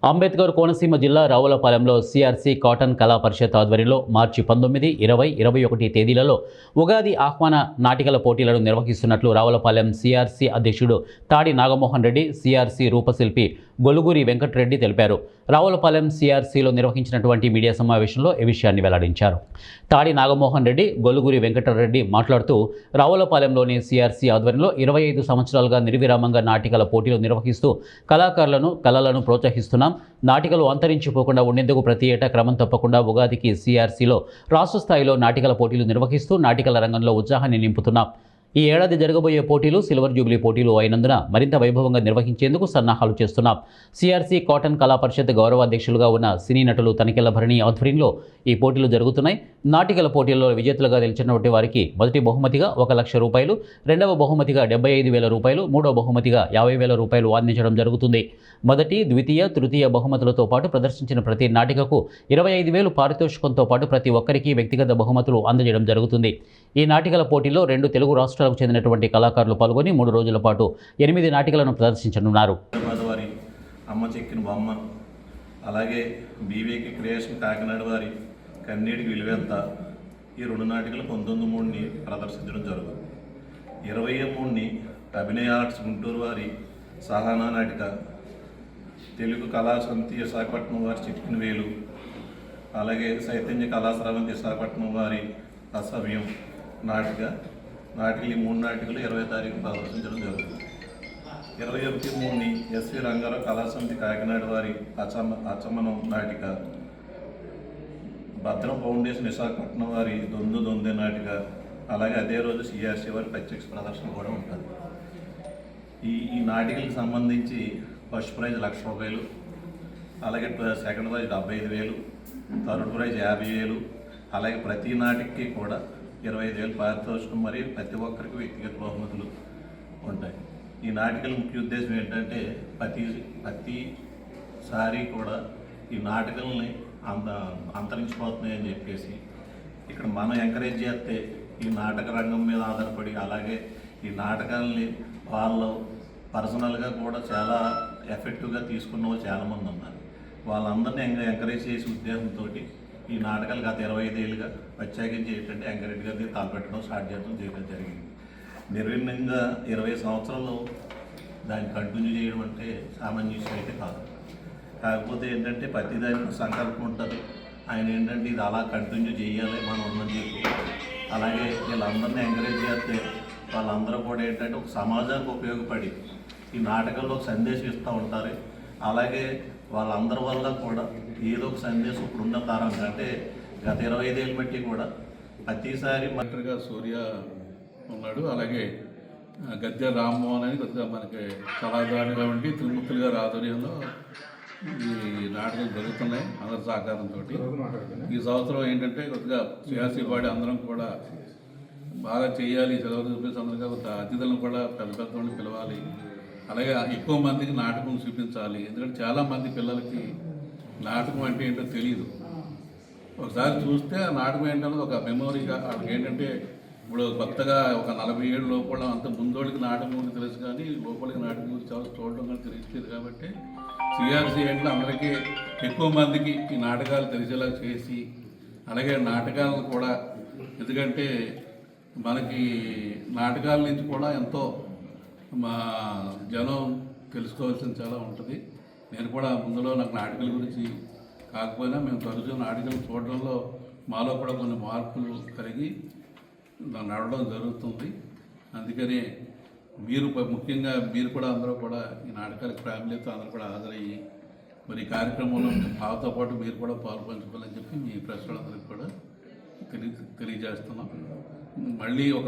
అంబేద్కర్ కోనసీమ జిల్లా రావులపాలెంలో CRC cotton కళా పరిషత్ ఆధ్వర్యంలో మార్చి 19, 20, 21 తేదీలలో ఉగాది ఆహ్వాన నాటికల పోటీలను నిర్వహిస్తున్నట్లు రావులపాలెం సిఆర్సి అధ్యక్షుడు తాడి నాగమోహన్ రెడ్డి, సిఆర్సి రూపశిల్పి గొలుగురి వెంకటరెడ్డి తెలిపారు. రావులపాలెం సిఆర్సిలో నిర్వహించినటువంటి మీడియా సమావేశంలో ఈ విషయాన్ని వెల్లడించారు. తాడి నాగమోహన్ రెడ్డి, గొలుగురి వెంకటరెడ్డి మాట్లాడుతూ రావులపాలెంలోని సిఆర్సి ఆధ్వర్యంలో 25 సంవత్సరాలుగా నిర్విరామంగా నాటికల పోటీలు నిర్వహిస్తూ కళలను ప్రోత్సహిస్తున్నాం. నాటికలు అంతరించిపోకుండా ఉండేందుకు ప్రతి ఏటా క్రమం తప్పకుండా ఉగాదికి సిఆర్సిలో రాష్ట్ర స్థాయిలో నాటికల పోటీలు నిర్వహిస్తూ నాటికల రంగంలో ఉత్సాహాన్ని నింపుతున్నాం. ఈ ఏడాది జరగబోయే పోటీలు సిల్వర్ జూబ్లీ పోటీలు అయినందున మరింత వైభవంగా నిర్వహించేందుకు సన్నాహాలు చేస్తున్నాం. సిఆర్సి కాటన్ కళా పరిషత్ గౌరవాధ్యక్షులుగా ఉన్న సినీ నటులు తనికెళ్ల భరణి ఆధ్వర్యంలో ఈ పోటీలు జరుగుతున్నాయి. నాటికల పోటీల్లో విజేతలుగా నిలిచినటువంటి వారికి మొదటి బహుమతిగా 1 లక్ష రూపాయలు, రెండవ బహుమతిగా 75,000 రూపాయలు, మూడవ బహుమతిగా 50,000 రూపాయలు అందించడం జరుగుతుంది. మొదటి, ద్వితీయ, తృతీయ బహుమతులతో పాటు ప్రదర్శించిన ప్రతి నాటికకు 25,000 పారితోషికంతో పాటు ప్రతి ఒక్కరికి వ్యక్తిగత బహుమతులు అందజేయడం జరుగుతుంది. ఈ నాటికల పోటీల్లో 2 తెలుగు రాష్ట్రాలకు చెందినటువంటి కళాకారులు పాల్గొని 3 రోజుల పాటు 8 నాటికలను ప్రదర్శించనున్నారు. అమ్మ చెక్కిన బొమ్మ, అలాగే బీవీకి క్రియేషన్ కాకినాడ వారి కన్నీటికి విలువెంత, ఈ 2 నాటికలు 19/3 ప్రదర్శించడం జరుగుతుంది. 23 అభినయ ఆర్ట్స్ గుంటూరు వారి సహానా నాటిక, తెలుగు కళా సమితి విశాఖపట్నం వారి చెక్కిన వేలు, అలాగే చైతన్య కళాశ్రవంతి విశాఖపట్నం వారి అసవ్యం నాటికలు ఈ 3 నాటికలు 20వ తారీఖు ప్రదర్శించడం జరుగుతుంది. 21/3 ఎస్వి రంగారావు కళాసమితి కాకినాడ వారి అచమనం నాటిక, భద్రం ఫౌండేషన్ విశాఖపట్నం వారి దొందే నాటిక, అలాగే అదే రోజు సిఆర్సి వారి ప్రత్యక్ష ప్రదర్శన కూడా ఉంటుంది. ఈ నాటికలకు సంబంధించి ఫస్ట్ ప్రైజ్ 1 లక్ష రూపాయలు, అలాగే సెకండ్ ప్రైజ్ 75,000, థర్డ్ ప్రైజ్ 50,000, అలాగే ప్రతి నాటికి కూడా 25,000 పారితోషికం మరియు ప్రతి ఒక్కరికి వ్యక్తిగత బహుమతులు ఉంటాయి. ఈ నాటికల ముఖ్య ఉద్దేశం ఏంటంటే ప్రతిసారి కూడా ఈ నాటకాలని అంతరించిపోతున్నాయని చెప్పేసి ఇక్కడ మనం ఎంకరేజ్ చేస్తే ఈ నాటక రంగం మీద ఆధారపడి, అలాగే ఈ నాటకాలని వాళ్ళు పర్సనల్గా కూడా చాలా ఎఫెక్టివ్గా తీసుకున్న వాళ్ళు చాలామంది ఉన్నారు. వాళ్ళందరినీ ఎంకరేజ్ చేసే ఉద్దేశంతో ఈ నాటకాలు గత 25 ఏళ్ళుగా ప్రత్యేకించి ఏంటంటే ఎంకరేజ్ గారిని తలపెట్టడం స్టార్ట్ చేయడం జరిగింది. నిర్విఘ్నంగా 20 సంవత్సరాలు దాన్ని కంటిన్యూ చేయడం అంటే సామాన్య విషయం అయితే కాదు. కాకపోతే ఏంటంటే ప్రతిదానికి సంకల్పం ఉంటుంది. ఆయన ఏంటంటే ఇది అలా కంటిన్యూ చేయాలి మనం ఉన్నది చెప్పి, అలాగే వీళ్ళందరినీ ఎంకరేజ్ చేస్తే వాళ్ళందరూ కూడా ఏంటంటే ఒక సమాజానికి ఉపయోగపడి ఈ నాటకంలో ఒక సందేశం ఇస్తూ ఉంటారు. అలాగే వాళ్ళందరి వల్ల కూడా ఏదో ఒక సందేశం ఇప్పుడున్న తరం అంటే గత 25 ఏళ్ళ బట్టి కూడా ప్రతిసారి మంత్రిగా సూర్య ఉన్నాడు, అలాగే గద్దె రామ్మోహన్ అని కొద్దిగా మనకి కళాకారునిగా ఉండి త్రిమూర్తులు గారి ఆధ్వర్యంలో ఈ నాటకాలు జరుగుతున్నాయి అందరి సహకారంతో. ఈ సంవత్సరం ఏంటంటే కొద్దిగా సియాసీ పాడి అందరం కూడా బాగా చేయాలి, సెలవు చూపించి అందరిగా కొంత అతిథులను కూడా పెద్ద వాళ్ళని పిలవాలి, అలాగే ఎక్కువ మందికి నాటకం చూపించాలి. ఎందుకంటే చాలామంది పిల్లలకి నాటకం అంటే ఏంటో తెలియదు. ఒకసారి చూస్తే ఆ నాటకం ఏంటన్నది ఒక మెమొరీగా వాళ్ళకి ఏంటంటే ఇప్పుడు కొత్తగా ఒక 40 ఏళ్ళ లోపల అంత ముందోళ్ళకి నాటకం గురించి తెలుసు, కానీ లోపలికి నాటకం గురించి చాలా చూడడం కానీ తెలియలేదు. కాబట్టి సిఆర్సి ఏంటంటే అందరికీ ఎక్కువ మందికి ఈ నాటకాలు తెలిసేలా చేసి, అలాగే నాటకాలను కూడా, ఎందుకంటే మనకి నాటకాల నుంచి కూడా ఎంతో మా జనం తెలుసుకోవాల్సింది చాలా ఉంటుంది. నేను కూడా ముందులో నాకు నాటకాల గురించి కాకపోయినా మేము తరచూ నాటకాలు చూడడంలో మాలో కూడా కొన్ని మార్పులు కలిగి నడవడం జరుగుతుంది. అందుకని మీరు ముఖ్యంగా మీరు కూడా అందరూ కూడా ఈ నాటకాలకు ఫ్యామిలీతో అందరూ కూడా హాజరయ్యి మరి ఈ కార్యక్రమంలో మాతో పాటు మీరు కూడా పాల్పంచుకోవాలని చెప్పి మీ ప్రెస్ వాళ్ళందరికీ కూడా తెలియజేస్తున్నాం. మళ్ళీ ఒక